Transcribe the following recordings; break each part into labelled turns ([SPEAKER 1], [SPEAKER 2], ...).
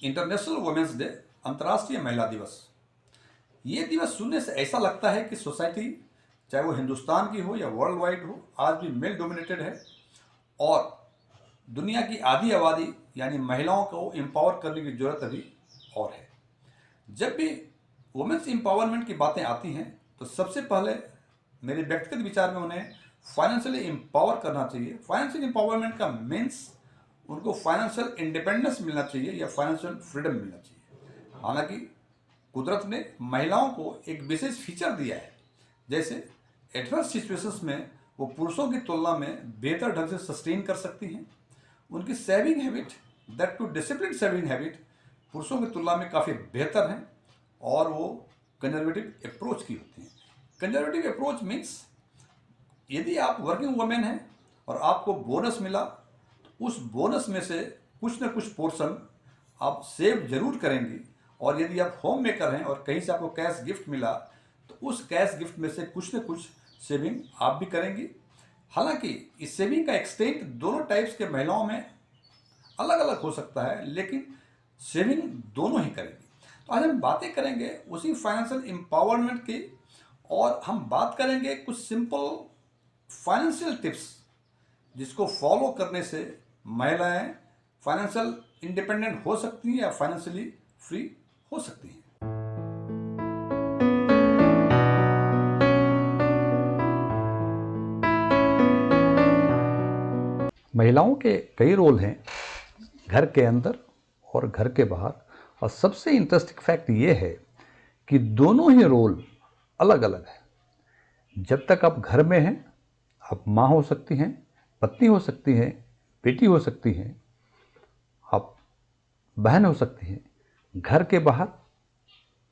[SPEAKER 1] International women's day, अंतर्राष्ट्रीय महिला दिवस। ये दिवस सुनने से ऐसा लगता है कि सोसाइटी, चाहे वो हिंदुस्तान की हो या वर्ल्ड वाइड हो, आज भी मेल डोमिनेटेड है और दुनिया की आधी आबादी यानी महिलाओं को एम्पावर करने की जरूरत अभी और है। जब भी वुमेन्स एम्पावरमेंट की बातें आती हैं तो सबसे पहले मेरे व्यक्तिगत विचार में उन्हें फाइनेंशियली एम्पावर करना चाहिए। फाइनेंशियल एम्पावरमेंट का मीन्स उनको फाइनेंशियल इंडिपेंडेंस मिलना चाहिए या फाइनेंशियल फ्रीडम मिलना चाहिए। हालांकि कुदरत ने महिलाओं को एक विशेष फीचर दिया है, जैसे एडवर्स सिचुएशंस में वो पुरुषों की तुलना में बेहतर ढंग से सस्टेन कर सकती हैं। उनकी saving habit, that too discipline saving habit, पुरुषों की तुलना में काफ़ी बेहतर हैं और वो कंजर्वेटिव अप्रोच की होती हैं। कंजर्वेटिव अप्रोच मीन्स यदि आप वर्किंग वुमेन हैं और आपको बोनस मिला तो उस बोनस में से कुछ ना कुछ पोर्शन आप सेव जरूर करेंगी, और यदि आप होम मेकर हैं और कहीं से आपको कैश गिफ्ट मिला तो उस कैश गिफ्ट में से कुछ ना कुछ सेविंग आप भी करेंगी। हालांकि इस सेविंग का एक्सटेंट दोनों टाइप्स के महिलाओं में अलग अलग हो सकता है, लेकिन सेविंग दोनों ही करेंगी। तो आज हम बातें करेंगे उसी फाइनेंशियल एम्पावरमेंट की, और हम बात करेंगे कुछ सिंपल फाइनेंशियल टिप्स जिसको फॉलो करने से महिलाएं फाइनेंशियल इंडिपेंडेंट हो सकती हैं या फाइनेंशियली फ्री हो सकती हैं।
[SPEAKER 2] महिलाओं के कई रोल हैं घर के अंदर और घर के बाहर, और सबसे इंटरेस्टिंग फैक्ट ये है कि दोनों ही रोल अलग अलग हैं। जब तक आप घर में हैं आप माँ हो सकती हैं, पत्नी हो सकती हैं, बेटी हो सकती हैं, आप बहन हो सकती हैं। घर के बाहर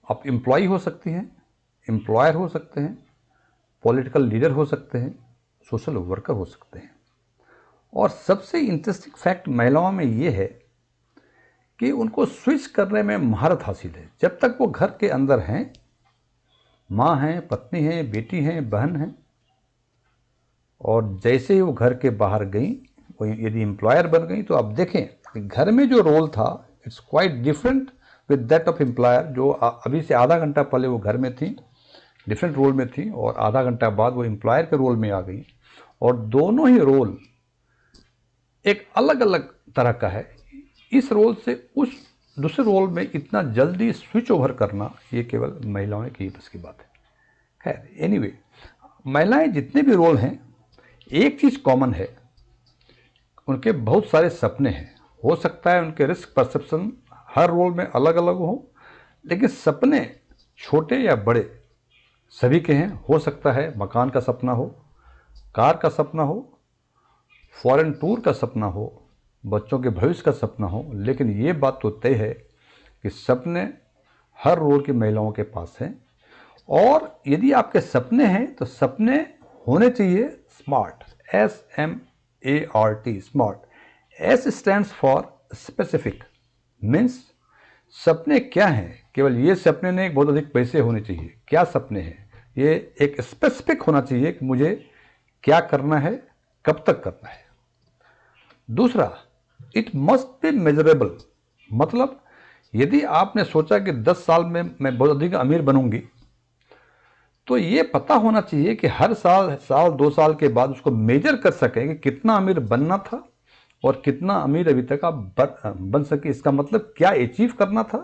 [SPEAKER 2] आप एम्प्लॉय हो सकती हैं, एम्प्लॉयर हो सकते हैं, पॉलिटिकल लीडर हो सकते हैं, सोशल वर्कर हो सकते हैं। और सबसे इंटरेस्टिंग फैक्ट महिलाओं में ये है कि उनको स्विच करने में महारत हासिल है। जब तक वो घर के अंदर हैं, माँ हैं, पत्नी हैं, बेटी हैं, बहन हैं, और जैसे ही वो घर के बाहर गई, वो यदि एम्प्लॉयर बन गई, तो आप देखें कि घर में जो रोल था it's quite different with that of employer. जो अभी से आधा घंटा पहले वो घर में थी, डिफरेंट रोल में थी, और आधा घंटा बाद वो एम्प्लॉयर के रोल में आ गई, और दोनों ही रोल एक अलग अलग तरह का है। इस रोल से उस दूसरे रोल में इतना जल्दी स्विच ओवर करना ये केवल महिलाओं की बस की बात है। खैर, एनीवे, महिलाएं जितने भी रोल हैं, एक चीज़ कॉमन है, उनके बहुत सारे सपने हैं। हो सकता है उनके रिस्क परसेप्शन हर रोल में अलग अलग हो, लेकिन सपने छोटे या बड़े सभी के हैं। हो सकता है मकान का सपना हो, कार का सपना हो, फॉरेन टूर का सपना हो, बच्चों के भविष्य का सपना हो, लेकिन ये बात तो तय है कि सपने हर रोल की महिलाओं के पास हैं। और यदि आपके सपने हैं तो सपने होने चाहिए smart, SMART, smart. S stands for specific, means सपने क्या हैं। केवल ये सपने नहीं, बहुत अधिक पैसे होने चाहिए। क्या सपने हैं, ये एक स्पेसिफिक होना चाहिए कि मुझे क्या करना है, कब तक करना है। दूसरा, इट मस्ट बी मेजरेबल, मतलब यदि आपने सोचा कि 10 साल में मैं बहुत अधिक अमीर बनूंगी, तो ये पता होना चाहिए कि हर साल 2 साल के बाद उसको मेजर कर सकें कि कितना अमीर बनना था और कितना अमीर अभी तक आप बन सके। इसका मतलब क्या अचीव करना था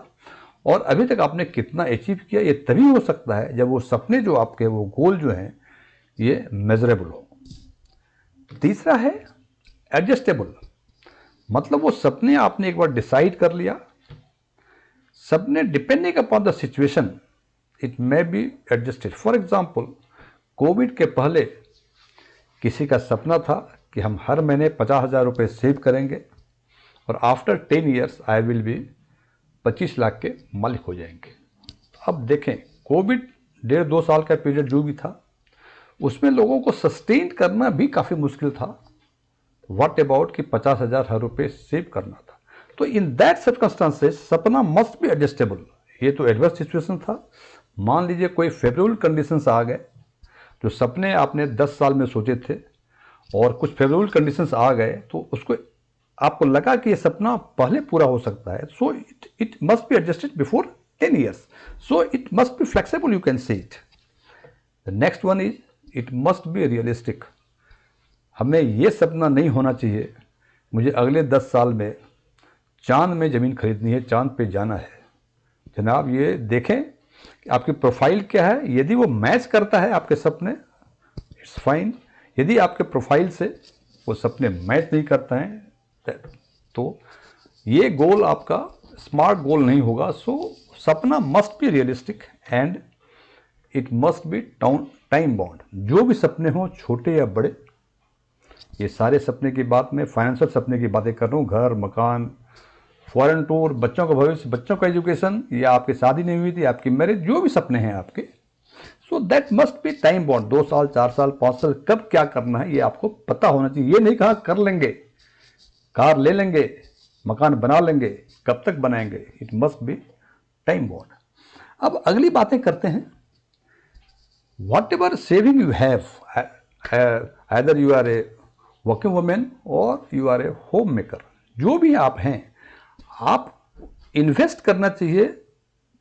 [SPEAKER 2] और अभी तक आपने कितना अचीव किया। ये तभी हो सकता है जब वो सपने जो आपके, वो गोल जो हैं, ये मेजरेबल हो। तीसरा है एडजस्टेबल, मतलब वो सपने आपने एक बार डिसाइड कर लिया, सपने depending upon the situation it may be adjusted. For example, Covid के पहले किसी का सपना था कि हम हर महीने 50,000 रुपये सेव करेंगे और after 10 years I will be 25 lakh के मालिक हो जाएंगे। अब देखें, कोविड 1.5-2 साल का पीरियड जो भी था, उसमें लोगों को सस्टेन करना भी काफ़ी मुश्किल था। व्हाट अबाउट कि 50,000 हर रुपये सेव करना था। तो इन दैट सर्कमस्टांसेस सपना मस्ट बी एडजस्टेबल। ये तो एडवर्स सिचुएशन था। मान लीजिए कोई फेवरेबल कंडीशंस आ गए, जो सपने आपने 10 साल में सोचे थे और कुछ फेवरेबल कंडीशंस आ गए, तो उसको आपको लगा कि ये सपना पहले पूरा हो सकता है, so it must be adjusted before 10 years, so it must be flexible, you can say it. The next one is it must be realistic. हमें ये सपना नहीं होना चाहिए मुझे अगले 10 साल में चांद में ज़मीन खरीदनी है, चांद पे जाना है। जनाब ये देखें कि आपकी प्रोफाइल क्या है, यदि वो मैच करता है आपके सपने, इट्स फाइन। यदि आपके प्रोफाइल से वो सपने मैच नहीं करते हैं तो ये गोल आपका स्मार्ट गोल नहीं होगा। सो सपना must be realistic and it must be time bound. जो भी सपने हों, छोटे या बड़े, ये सारे सपने की बात मैं फाइनेंशियल सपने की बातें कर रहा हूँ, घर, मकान, फॉरेन टूर, बच्चों का भविष्य, बच्चों का एजुकेशन, या आपकी शादी नहीं हुई थी, आपकी मैरिज, जो भी सपने हैं आपके, so that must be time bound. 2 साल, 4 साल, 5 साल, कब क्या करना है ये आपको पता होना चाहिए। ये नहीं कहा कर लेंगे, कार ले लेंगे, मकान बना लेंगे, कब तक बनाएंगे, it must be time bound. अब अगली बातें करते हैं। Whatever saving you have, either you are a working women और you are a homemaker, जो भी आप हैं, आप इन्वेस्ट करना चाहिए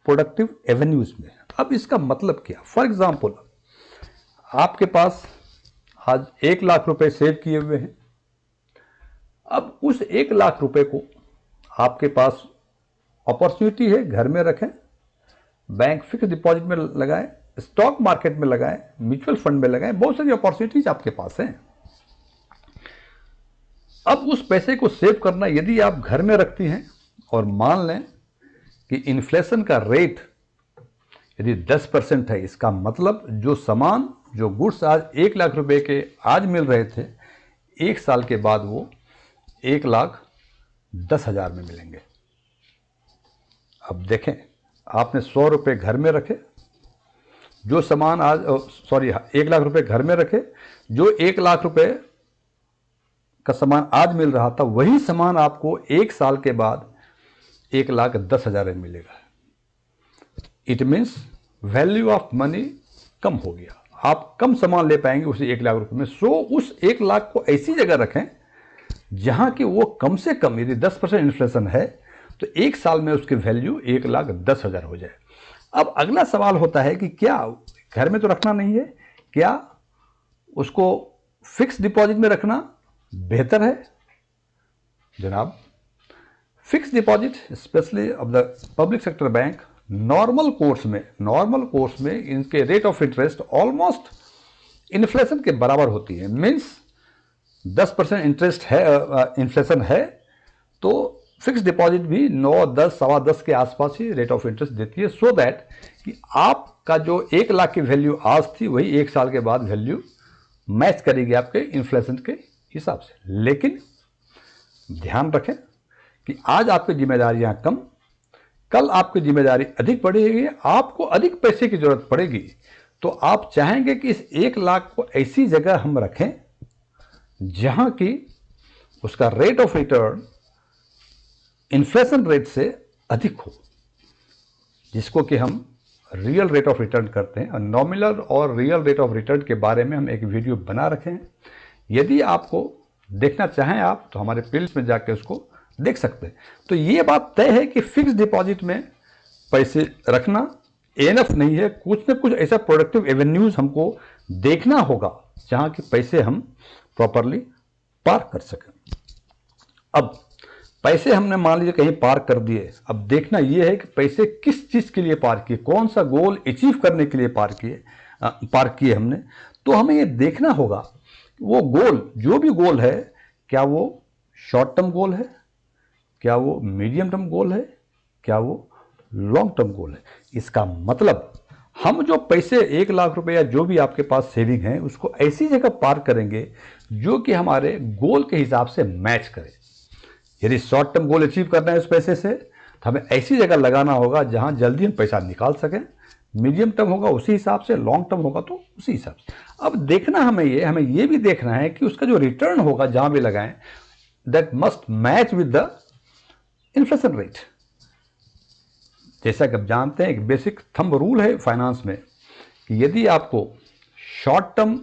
[SPEAKER 2] प्रोडक्टिव एवेन्यूज में। अब इसका मतलब क्या? फॉर एग्जाम्पल, आपके पास आज 1 लाख रुपए सेव किए हुए हैं। अब उस 1 लाख रुपए को आपके पास अपॉर्चुनिटी है, घर में रखें, बैंक फिक्स डिपॉजिट में लगाएं, स्टॉक मार्केट में लगाएं, म्यूचुअल फंड में लगाएं, बहुत सारी अपॉर्चुनिटीज आपके पास हैं। अब उस पैसे को सेव करना, यदि आप घर में रखती हैं और मान लें कि इन्फ्लेशन का रेट यदि 10% है, इसका मतलब जो सामान, जो गुड्स आज 1 लाख रुपए के आज मिल रहे थे, 1 साल के बाद वो 1,10,000 में मिलेंगे। अब देखें, आपने 100 रुपये घर में रखे, जो सामान आज 1 लाख रुपए घर में रखे, जो 1 लाख रुपए का सामान आज मिल रहा था, वही सामान आपको 1 साल के बाद 1,10,000 में मिलेगा। It means value of money कम हो गया, आप कम सामान ले पाएंगे उसी 1 लाख रुपए में। सो उस 1 लाख को ऐसी जगह रखें जहां कि वो कम से कम, यदि 10% इन्फ्लेशन है तो 1 साल में उसकी वैल्यू 1,10,000 हो जाए। अब अगला सवाल होता है कि क्या घर में तो रखना नहीं है, क्या उसको फिक्स डिपॉजिट में रखना बेहतर है? जनाब, fix deposit specially of the public sector bank, normal course में इनके rate of interest almost inflation के बराबर होती है। मीन्स 10% इंटरेस्ट है, इन्फ्लेशन है, तो फिक्स डिपॉजिट भी 9, 10, सवा 10 के आसपास ही रेट ऑफ इंटरेस्ट देती है। सो दैट कि आपका जो 1 लाख की वैल्यू आज थी, वही 1 साल के बाद वैल्यू मैच करेगी आपके इन्फ्लेशन के हिसाब से। लेकिन ध्यान रखें कि आज आपकी जिम्मेदारियां कम, कल आपकी जिम्मेदारी अधिक बढ़ेगी, आपको अधिक पैसे की जरूरत पड़ेगी, तो आप चाहेंगे कि इस 1 लाख को ऐसी जगह हम रखें जहां की उसका rate of return inflation rate से अधिक हो, जिसको कि हम रियल रेट ऑफ रिटर्न करते हैं। नॉमिनल और रियल रेट ऑफ रिटर्न के बारे में हम एक वीडियो बना रखे हैं, यदि आपको देखना चाहें आप तो हमारे प्लेलिस्ट में जाके उसको देख सकते हैं। तो ये बात तय है कि फिक्स डिपॉजिट में पैसे रखना एनफ नहीं है, कुछ न कुछ ऐसा प्रोडक्टिव एवेन्यूज हमको देखना होगा जहां कि पैसे हम प्रॉपरली पार्क कर सकें। अब पैसे हमने मान लीजिए कहीं पार्क कर दिए, अब देखना यह है कि पैसे किस चीज के लिए पार्क किए, कौन सा गोल अचीव करने के लिए पार्क किए हमने। तो हमें यह देखना होगा वो गोल, जो भी गोल है, क्या वो शॉर्ट टर्म गोल है, क्या वो मीडियम टर्म गोल है, क्या वो लॉन्ग टर्म गोल है। इसका मतलब हम जो पैसे 1 लाख रुपए या जो भी आपके पास सेविंग है, उसको ऐसी जगह पार्क करेंगे जो कि हमारे गोल के हिसाब से मैच करे। यदि शॉर्ट टर्म गोल अचीव करना है उस पैसे से, तो हमें ऐसी जगह लगाना होगा जहां जल्दी हम पैसा निकाल सकें। मीडियम टर्म होगा उसी हिसाब से, लॉन्ग टर्म होगा तो उसी हिसाब से। अब देखना हमें ये भी देखना है कि उसका जो रिटर्न होगा जहां भी लगाएं, that must match with the inflation rate. जैसा कि आप जानते हैं, एक बेसिक थंब रूल है फाइनेंस में कि यदि आपको शॉर्ट टर्म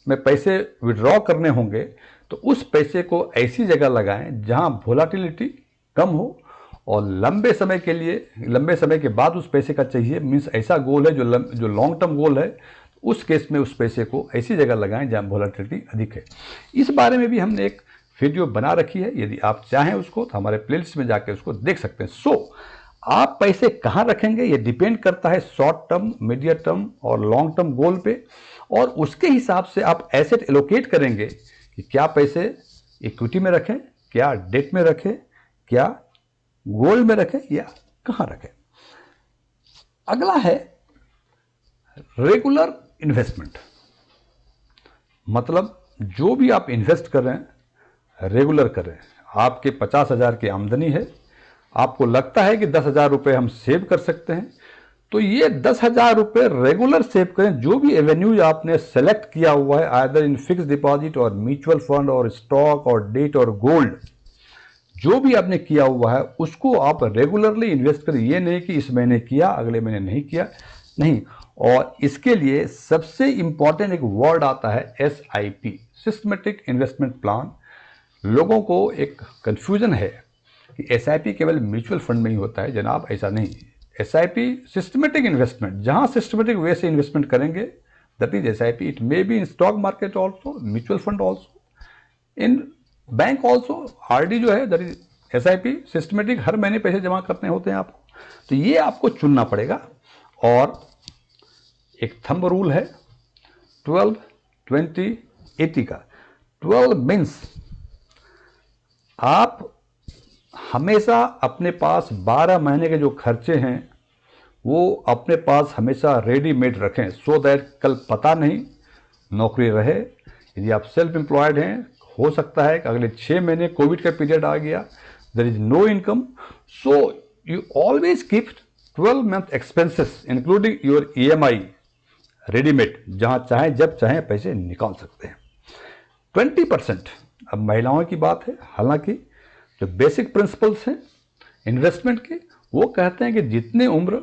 [SPEAKER 2] में पैसे विड्रॉ करने होंगे तो उस पैसे को ऐसी जगह लगाएं जहां वोलाटिलिटी कम हो और लंबे समय के लिए, लंबे समय के बाद उस पैसे का चाहिए, मीन्स ऐसा गोल है जो लॉन्ग टर्म गोल है, उस केस में उस पैसे को ऐसी जगह लगाएं जहां वोलाटिलिटी अधिक है। इस बारे में भी हमने एक वीडियो बना रखी है, यदि आप चाहें उसको तो हमारे प्लेलिस्ट में जाकर उसको देख सकते हैं। आप पैसे कहाँ रखेंगे ये डिपेंड करता है शॉर्ट टर्म, मीडियम टर्म और लॉन्ग टर्म गोल पे, और उसके हिसाब से आप एसेट एलोकेट करेंगे कि क्या पैसे इक्विटी में रखें, क्या डेट में रखें, क्या गोल्ड में रखें या कहाँ रखें। अगला है रेगुलर इन्वेस्टमेंट, मतलब जो भी आप इन्वेस्ट कर रहे हैं रेगुलर करें। आपके 50,000 की आमदनी है, आपको लगता है कि 10,000 रुपये हम सेव कर सकते हैं, तो ये 10,000 रुपये रेगुलर सेव करें। जो भी एवेन्यूज आपने सेलेक्ट किया हुआ है, आइदर इन फिक्स डिपॉजिट और म्यूचुअल फंड और स्टॉक और डेट और गोल्ड, जो भी आपने किया हुआ है उसको आप रेगुलरली इन्वेस्ट करें। ये नहीं कि इस महीने किया अगले महीने नहीं किया, नहीं। और इसके लिए सबसे इंपॉर्टेंट एक वर्ड आता है SIP, सिस्टमेटिक इन्वेस्टमेंट प्लान। लोगों को एक कंफ्यूजन है कि SIP केवल म्यूचुअल फंड में ही होता है। जनाब, ऐसा नहीं। SIP सिस्टमेटिक इन्वेस्टमेंट, जहां सिस्टमेटिक वे से इन्वेस्टमेंट करेंगे, that is SIP। It may be in stock market also, mutual fund also, in bank also. RD जो है दैट इज SIP, सिस्टमेटिक, हर महीने पैसे जमा करने होते हैं आपको। तो ये आपको चुनना पड़ेगा। और एक थंब रूल है 12, 20, 80 का। 12 मीन्स आप हमेशा अपने पास 12 महीने के जो खर्चे हैं वो अपने पास हमेशा रेडीमेड रखें, सो दैट कल पता नहीं नौकरी रहे। यदि आप सेल्फ एम्प्लॉयड हैं, हो सकता है कि अगले 6 महीने कोविड का पीरियड आ गया, there is no income, so you always keep 12 month expenses including your EMI readymade, जहां चाहे जब चाहे पैसे निकाल सकते हैं। 20%, अब महिलाओं की बात है, हालांकि जो बेसिक प्रिंसिपल्स हैं इन्वेस्टमेंट के, वो कहते हैं कि जितनी उम्र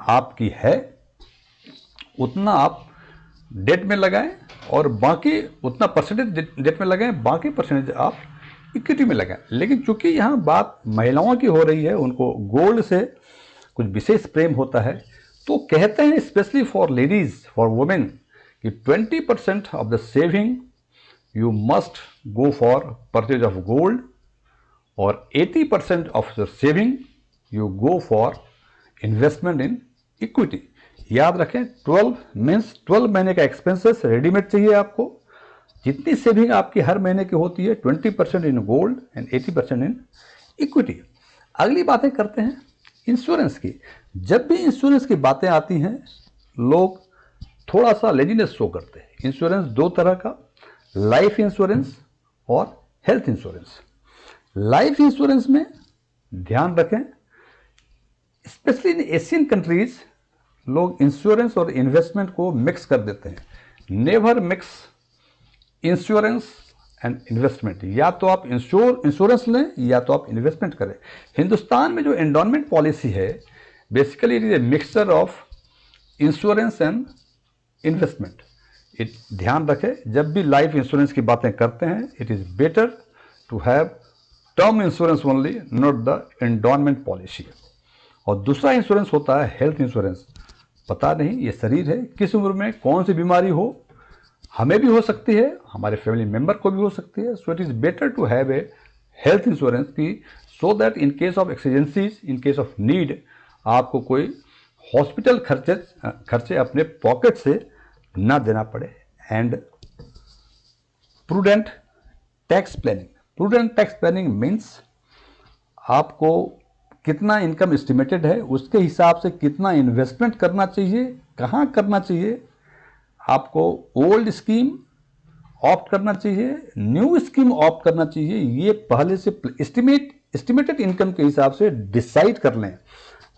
[SPEAKER 2] आपकी है उतना आप डेट में लगाएं और बाकी उतना परसेंटेज डेट में लगाएं, बाकी परसेंटेज आप इक्विटी में लगाएं। लेकिन चूंकि यहाँ बात महिलाओं की हो रही है, उनको गोल्ड से कुछ विशेष प्रेम होता है, तो कहते हैं specially for ladies, for women, कि 20% of the saving you must go for purchase of gold और 80% of your saving you go for investment in equity. याद रखें, 12 मीन्स 12 महीने का एक्सपेंसेस रेडीमेड चाहिए आपको। जितनी सेविंग आपकी हर महीने की होती है, 20% in gold and 80% in equity. अगली बातें करते हैं इंश्योरेंस की। जब भी इंश्योरेंस की बातें आती हैं, लोग थोड़ा सा लेजीनेस शो करते हैं। इंश्योरेंस दो तरह का, लाइफ इंश्योरेंस और हेल्थ इंश्योरेंस। लाइफ इंश्योरेंस में ध्यान रखें, स्पेशली इन एशियन कंट्रीज लोग इंश्योरेंस और इन्वेस्टमेंट को मिक्स कर देते हैं। Never mix insurance and investment. या तो आप इंश्योरेंस लें या तो आप इन्वेस्टमेंट करें। हिंदुस्तान में जो एंडोनमेंट पॉलिसी है, basically it is a mixture of insurance and investment. ध्यान रखें, जब भी लाइफ इंश्योरेंस की बातें करते हैं, it is better to have term insurance only, not the endowment policy. और दूसरा इंश्योरेंस होता है हेल्थ इंश्योरेंस। पता नहीं ये शरीर है, किस उम्र में कौन सी बीमारी हो, हमें भी हो सकती है, हमारे फैमिली मेंबर को भी हो सकती है। So it is better to have a health insurance की, so that in case of exigencies, in case of need, आपको कोई हॉस्पिटल खर्चे अपने पॉकेट से ना देना पड़े। And prudent tax planning. Prudent tax planning means आपको कितना इनकम एस्टिमेटेड है, उसके हिसाब से कितना इन्वेस्टमेंट करना चाहिए, कहाँ करना चाहिए, आपको ओल्ड स्कीम ऑप्ट करना चाहिए, न्यू स्कीम ऑप्ट करना चाहिए, ये पहले से एस्टिमेटेड इनकम के हिसाब से डिसाइड कर लें।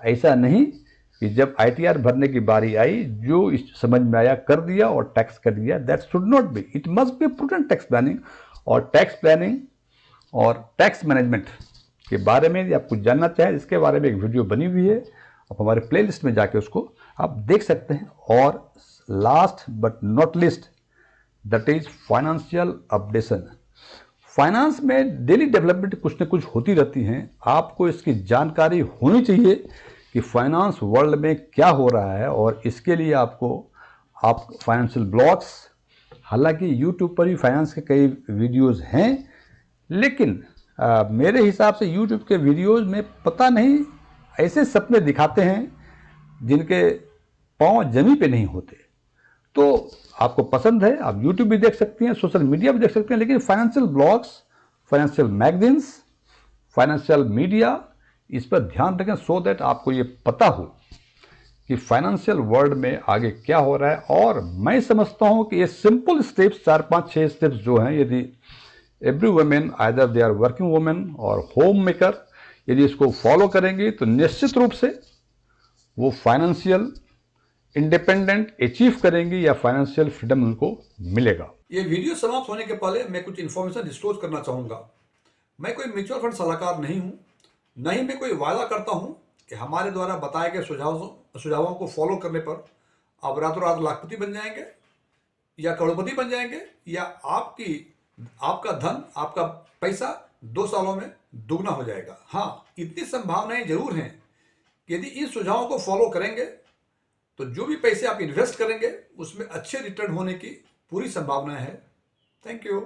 [SPEAKER 2] ऐसा नहीं कि जब ITR भरने की बारी आई, जो समझ में आया कर दिया और टैक्स कर दिया। That should not be. It must B prudent tax planning. और टैक्स प्लानिंग और टैक्स मैनेजमेंट के बारे में यदि आप कुछ जानना चाहें, इसके बारे में एक वीडियो बनी हुई है, आप हमारे प्लेलिस्ट में जाके उसको आप देख सकते हैं। और last but not list, that is financial updation. Finance में डेली डेवलपमेंट कुछ न कुछ होती रहती हैं। आपको इसकी जानकारी होनी चाहिए कि फाइनेंस वर्ल्ड में क्या हो रहा है, और इसके लिए आप फाइनेंशियल ब्लॉग्स, हालांकि यूट्यूब पर भी फाइनेंस के कई वीडियोस हैं, लेकिन मेरे हिसाब से यूट्यूब के वीडियोस में पता नहीं ऐसे सपने दिखाते हैं जिनके पांव जमीन पे नहीं होते। तो आपको पसंद है, आप यूट्यूब भी देख सकते हैं, सोशल मीडिया भी देख सकते हैं, लेकिन financial blogs, financial magazines, financial media, इस पर ध्यान रखें सो दैट आपको ये पता हो कि फाइनेंशियल वर्ल्ड में आगे क्या हो रहा है। और मैं समझता हूं कि ये सिंपल स्टेप्स, 4-5-6 स्टेप्स जो हैं, यदि every women, either they are working women और होम मेकर, यदि इसको फॉलो करेंगे तो निश्चित रूप से वो फाइनेंशियल इंडिपेंडेंट अचीव करेंगी या फाइनेंशियल फ्रीडम उनको मिलेगा।
[SPEAKER 1] ये वीडियो समाप्त होने के पहले मैं कुछ इन्फॉर्मेशन डिस्क्लोज करना चाहूँगा। मैं कोई म्यूचुअल फंड सलाहकार नहीं हूँ, न ही मैं कोई वादा करता हूँ कि हमारे द्वारा बताए गए सुझावों को फॉलो करने पर आप रातों रात लाखपति बन जाएंगे या करोड़पति बन जाएंगे, या आपका धन, आपका पैसा 2 सालों में दुगना हो जाएगा। हाँ, इतनी संभावनाएं जरूर हैं कि यदि इन सुझावों को फॉलो करेंगे तो जो भी पैसे आप इन्वेस्ट करेंगे उसमें अच्छे रिटर्न होने की पूरी संभावना है। Thank you.